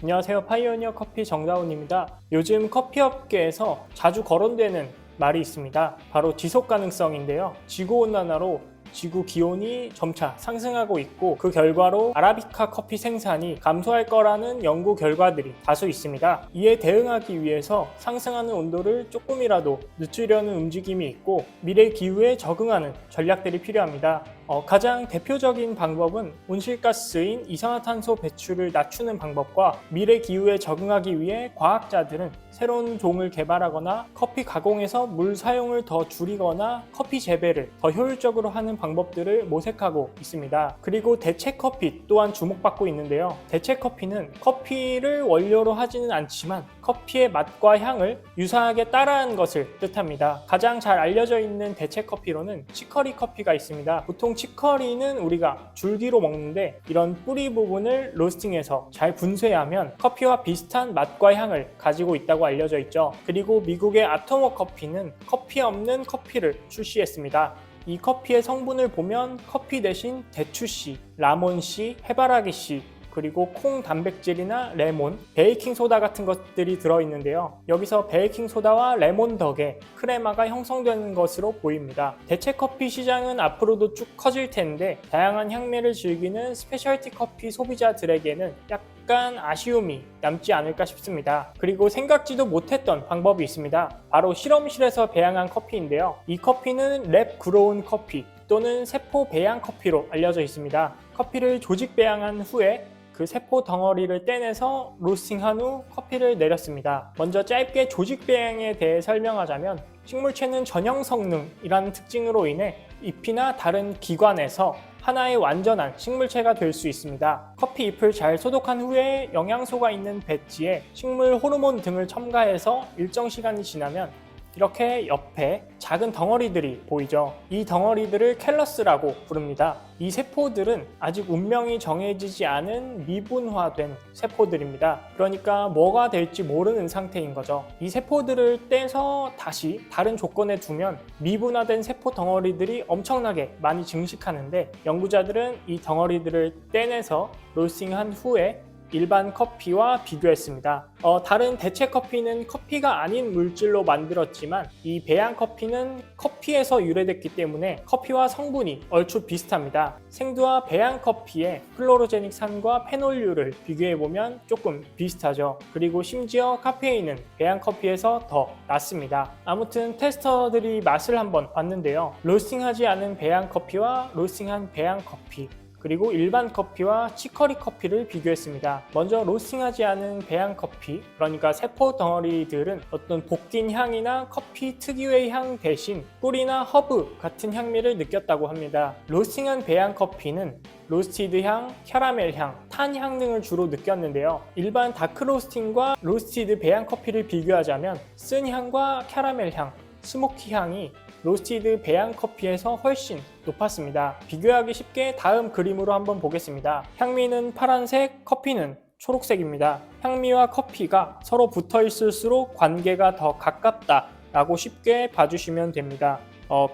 안녕하세요. 파이오니어 커피 정다운입니다. 요즘 커피 업계에서 자주 거론되는 말이 있습니다. 바로 지속 가능성인데요. 지구온난화로 지구 기온이 점차 상승하고 있고, 그 결과로 아라비카 커피 생산이 감소할 거라는 연구 결과들이 다수 있습니다. 이에 대응하기 위해서 상승하는 온도를 조금이라도 늦추려는 움직임이 있고, 미래 기후에 적응하는 전략들이 필요합니다. 가장 대표적인 방법은 온실가스인 이산화탄소 배출을 낮추는 방법과, 미래 기후에 적응하기 위해 과학자들은 새로운 종을 개발하거나 커피 가공에서 물 사용을 더 줄이거나 커피 재배를 더 효율적으로 하는 방법들을 모색하고 있습니다. 그리고 대체 커피 또한 주목받고 있는데요. 대체 커피는 커피를 원료로 하지는 않지만 커피의 맛과 향을 유사하게 따라하는 것을 뜻합니다. 가장 잘 알려져 있는 대체 커피로는 치커리 커피가 있습니다. 보통 치커리는 우리가 줄기로 먹는데, 이런 뿌리 부분을 로스팅해서 잘 분쇄하면 커피와 비슷한 맛과 향을 가지고 있다고 알려져 있죠. 그리고 미국의 아토모 커피는 커피 없는 커피를 출시했습니다. 이 커피의 성분을 보면 커피 대신 대추씨, 라몬씨, 해바라기씨, 그리고 콩 단백질이나 레몬, 베이킹소다 같은 것들이 들어있는데요. 여기서 베이킹소다와 레몬 덕에 크레마가 형성되는 것으로 보입니다. 대체 커피 시장은 앞으로도 쭉 커질 텐데, 다양한 향미를 즐기는 스페셜티 커피 소비자들에게는 약간 아쉬움이 남지 않을까 싶습니다. 그리고 생각지도 못했던 방법이 있습니다. 바로 실험실에서 배양한 커피인데요. 이 커피는 랩 그로운 커피 또는 세포 배양 커피로 알려져 있습니다. 커피를 조직 배양한 후에 그 세포 덩어리를 떼내서 로스팅한 후 커피를 내렸습니다. 먼저 짧게 조직 배양에 대해 설명하자면, 식물체는 전형 성능이라는 특징으로 인해 잎이나 다른 기관에서 하나의 완전한 식물체가 될 수 있습니다. 커피 잎을 잘 소독한 후에 영양소가 있는 배지에 식물 호르몬 등을 첨가해서 일정 시간이 지나면 이렇게 옆에 작은 덩어리들이 보이죠. 이 덩어리들을 캘러스라고 부릅니다. 이 세포들은 아직 운명이 정해지지 않은 미분화된 세포들입니다. 그러니까 뭐가 될지 모르는 상태인 거죠. 이 세포들을 떼서 다시 다른 조건에 두면 미분화된 세포 덩어리들이 엄청나게 많이 증식하는데, 연구자들은 이 덩어리들을 떼내서 로스팅한 후에 일반 커피와 비교했습니다. 다른 대체 커피는 커피가 아닌 물질로 만들었지만, 이 배양 커피는 커피에서 유래됐기 때문에 커피와 성분이 얼추 비슷합니다. 생두와 배양 커피의 플로로제닉 산과 페놀류를 비교해보면 조금 비슷하죠. 그리고 심지어 카페인은 배양 커피에서 더 낮습니다. 아무튼 테스터들이 맛을 한번 봤는데요. 로스팅하지 않은 배양 커피와 로스팅한 배양 커피, 그리고 일반 커피와 치커리 커피를 비교했습니다. 먼저 로스팅하지 않은 배양 커피, 그러니까 세포 덩어리들은 어떤 볶인 향이나 커피 특유의 향 대신 꿀이나 허브 같은 향미를 느꼈다고 합니다. 로스팅한 배양 커피는 로스티드 향, 캐러멜 향, 탄 향 등을 주로 느꼈는데요. 일반 다크 로스팅과 로스티드 배양 커피를 비교하자면 쓴 향과 캐러멜 향, 스모키 향이 로스티드 배양 커피에서 훨씬 높았습니다. 비교하기 쉽게 다음 그림으로 한번 보겠습니다. 향미는 파란색, 커피는 초록색입니다. 향미와 커피가 서로 붙어 있을수록 관계가 더 가깝다라고 쉽게 봐주시면 됩니다.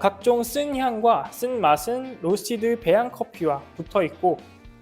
각종 쓴 향과 쓴 맛은 로스티드 배양 커피와 붙어 있고,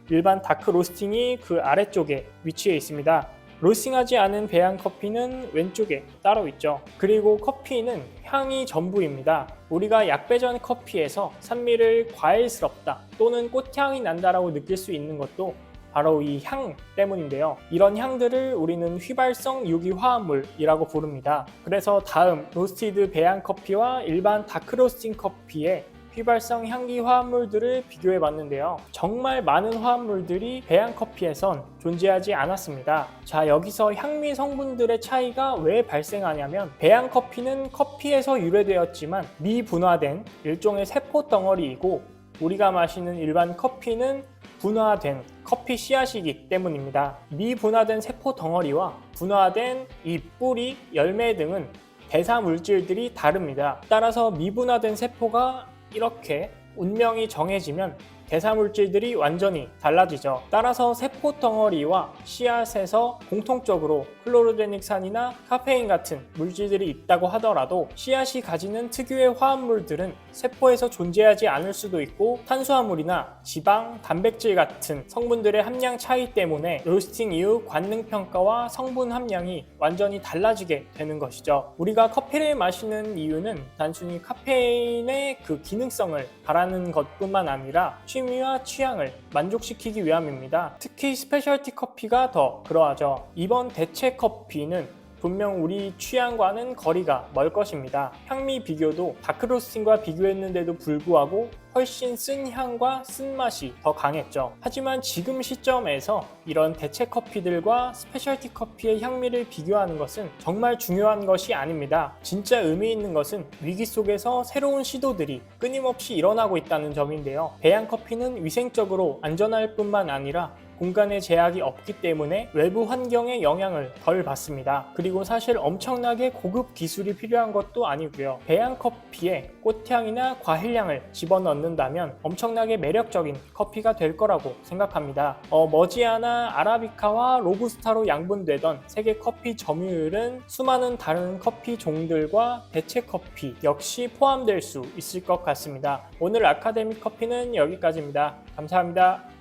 일반 다크 로스팅이 그 아래쪽에 위치해 있습니다. 로스팅하지 않은 배양 커피는 왼쪽에 따로 있죠. 그리고 커피는 향이 전부입니다. 우리가 약배전 커피에서 산미를 과일스럽다 또는 꽃향이 난다라고 느낄 수 있는 것도 바로 이 향 때문인데요. 이런 향들을 우리는 휘발성 유기화합물이라고 부릅니다. 그래서 다음 로스티드 배양 커피와 일반 다크 로스팅 커피의 휘발성 향기 화합물들을 비교해 봤는데요. 정말 많은 화합물들이 배양 커피에선 존재하지 않았습니다. 자, 여기서 향미 성분들의 차이가 왜 발생하냐면, 배양 커피는 커피에서 유래되었지만 미분화된 일종의 세포 덩어리이고, 우리가 마시는 일반 커피는 분화된 커피 씨앗이기 때문입니다. 미분화된 세포 덩어리와 분화된 잎, 뿌리, 열매 등은 대사 물질들이 다릅니다. 따라서 미분화된 세포가 이렇게 운명이 정해지면 대사물질들이 완전히 달라지죠. 따라서 세포 덩어리와 씨앗에서 공통적으로 클로로제닉산이나 카페인 같은 물질들이 있다고 하더라도 씨앗이 가지는 특유의 화합물들은 세포에서 존재하지 않을 수도 있고 탄수화물이나 지방, 단백질 같은 성분들의 함량 차이 때문에 로스팅 이후 관능 평가와 성분 함량이 완전히 달라지게 되는 것이죠. 우리가 커피를 마시는 이유는 단순히 카페인의 그 기능성을 바라는 것뿐만 아니라 취미와 취향을 만족시키기 위함입니다. 특히 스페셜티 커피가 더 그러하죠. 이번 대체 커피는 분명 우리 취향과는 거리가 멀 것입니다. 향미 비교도 다크로스팅과 비교했는데도 불구하고 훨씬 쓴 향과 쓴맛이 더 강했죠. 하지만 지금 시점에서 이런 대체 커피들과 스페셜티 커피의 향미를 비교하는 것은 정말 중요한 것이 아닙니다. 진짜 의미 있는 것은 위기 속에서 새로운 시도들이 끊임없이 일어나고 있다는 점인데요. 배양 커피는 위생적으로 안전할 뿐만 아니라 공간에 제약이 없기 때문에 외부 환경의 영향을 덜 받습니다. 그리고 사실 엄청나게 고급 기술이 필요한 것도 아니고요. 배양 커피에 꽃향이나 과일향을 집어넣는다면 엄청나게 매력적인 커피가 될 거라고 생각합니다. 머지아나 아라비카와 로부스타로 양분되던 세계 커피 점유율은 수많은 다른 커피 종들과 대체 커피 역시 포함될 수 있을 것 같습니다. 오늘 아카데믹 커피는 여기까지입니다. 감사합니다.